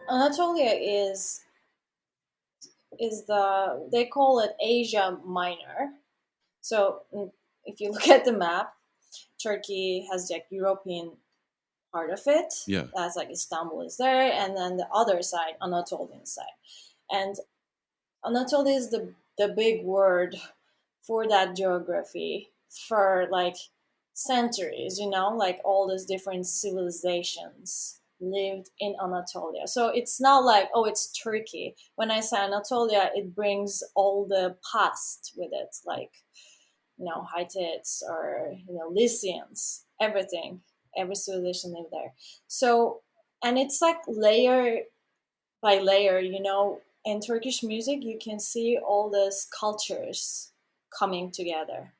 Anatolia is they call it Asia Minor. So if you look at the map, Turkey has like European part of it. Yeah. That's like Istanbul is there, and then the other side, Anatolian side. And Anatolia is the big word for that geography for like centuries, like all these different civilizations lived in Anatolia. So it's not like, oh, it's Turkey. When I say Anatolia, it brings all the past with it, like, Hittites or, Lycians, everything, every civilization lived there. So, and it's like layer by layer, in Turkish music, you can see all these cultures coming together.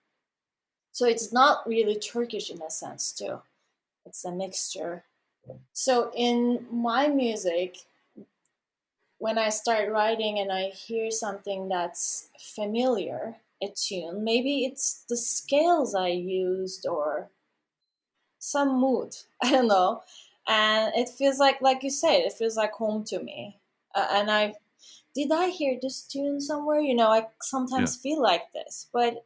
So it's not really Turkish in a sense, too. It's a mixture. So in my music, when I start writing and I hear something that's familiar, a tune, maybe it's the scales I used or some mood, I don't know. And it feels like you said, it feels like home to me. And did I hear this tune somewhere? I Yeah. sometimes feel like this, but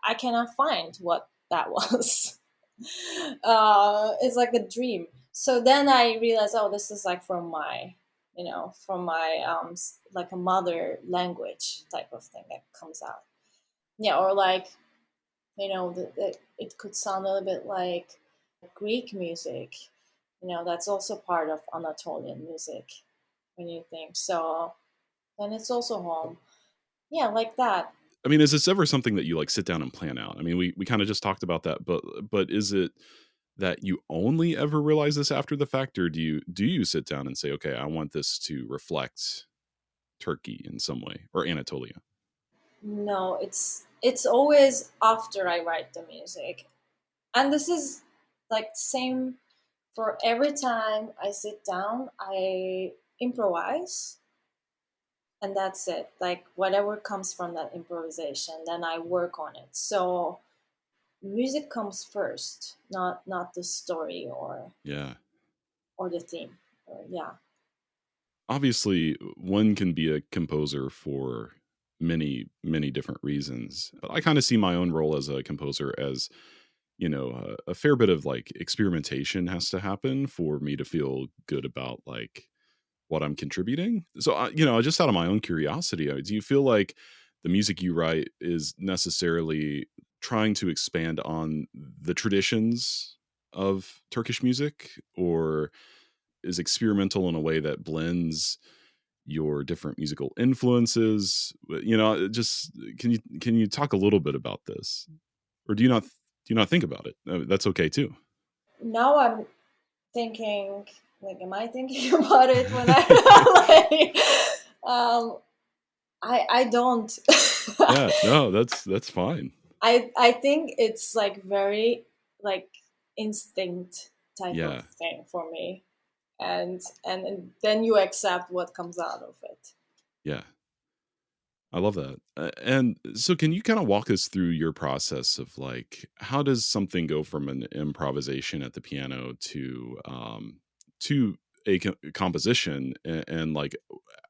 I cannot find what that was. It's like a dream. So then I realized, oh, this is like from my like a mother language type of thing that comes out. Yeah, or like it could sound a little bit like Greek music. That's also part of Anatolian music when you think so. Then it's also home. Yeah, like that. I mean, is this ever something that you like sit down and plan out? I mean, we kind of just talked about that, but is it that you only ever realize this after the fact, or do you sit down and say, okay, I want this to reflect Turkey in some way, or Anatolia? No, it's always after I write the music. And this is like the same for every time I sit down, I improvise, and that's it. Like whatever comes from that improvisation, then I work on it. So music comes first, not the story Yeah. or the theme. Yeah. Obviously, one can be a composer for many, many different reasons. But I kind of see my own role as a composer as, a fair bit of like experimentation has to happen for me to feel good about like what I'm contributing. So, just out of my own curiosity, do you feel like the music you write is necessarily trying to expand on the traditions of Turkish music, or is experimental in a way that blends your different musical influences? Just can you talk a little bit about this, or do you not think about it? That's okay too. Now I'm thinking, like, am I thinking about it when I like, I don't. Yeah, no, that's fine. I think it's like very like instinct type of Yeah, thing for me, and then you accept what comes out of it. yeah. I love that. And so can you kind of walk us through your process of like how does something go from an improvisation at the piano to a composition, and like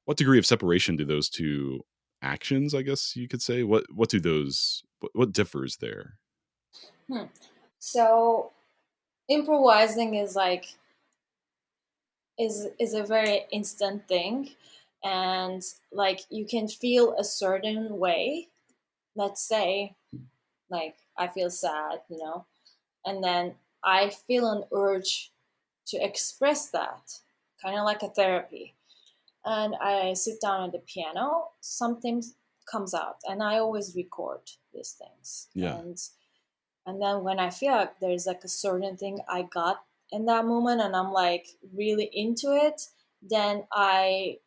what degree of separation do those two actions, I guess you could say? What do those what differs there? Hmm. So improvising is a very instant thing, and like you can feel a certain way. Let's say, like, I feel sad, and then I feel an urge to express that, kind of like a therapy. And I sit down at the piano, something comes out, and I always record these things. Yeah. And then when I feel like there's like a certain thing I got in that moment, and I'm like really into it, then I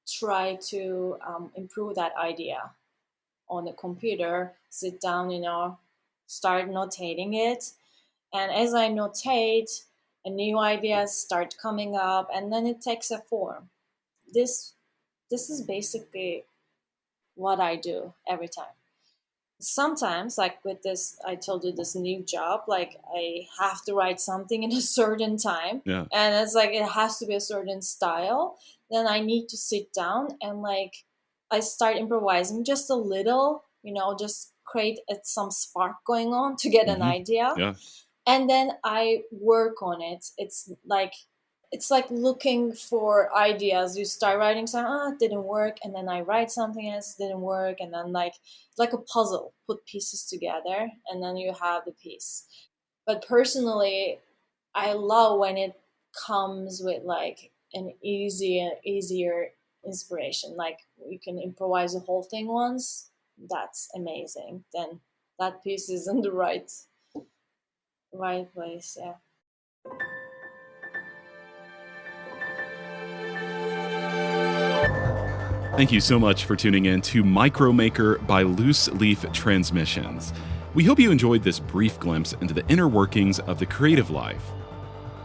try to improve that idea on the computer. Sit down, start notating it, and as I notate, a new ideas start coming up, and then it takes a form. This this is basically what I do every time. sometimes, like with this, I told you, this new job, like I have to write something in a certain time, Yeah. and it's like it has to be a certain style. Then I need to sit down and like I start improvising just a little, just create some spark going on to get an Hmm. idea, Yeah. and then I work on it. It's like looking for ideas. You start writing something, it didn't work, and then I write something else, didn't work, and then like a puzzle, put pieces together, and then you have the piece. But personally, I love when it comes with like an easier inspiration. Like you can improvise the whole thing once. That's amazing. Then that piece is in the right place. Yeah. Thank you so much for tuning in to Micromaker by Loose Leaf Transmissions. We hope you enjoyed this brief glimpse into the inner workings of the creative life.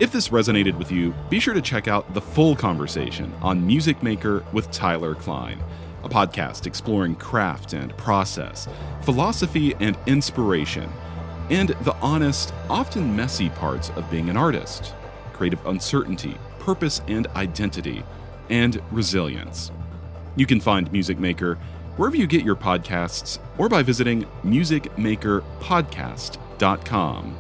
If this resonated with you, be sure to check out the full conversation on Music Maker with Tyler Kline, a podcast exploring craft and process, philosophy and inspiration, and the honest, often messy parts of being an artist, creative uncertainty, purpose and identity, and resilience. You can find Music Maker wherever you get your podcasts or by visiting musicmakerpodcast.com.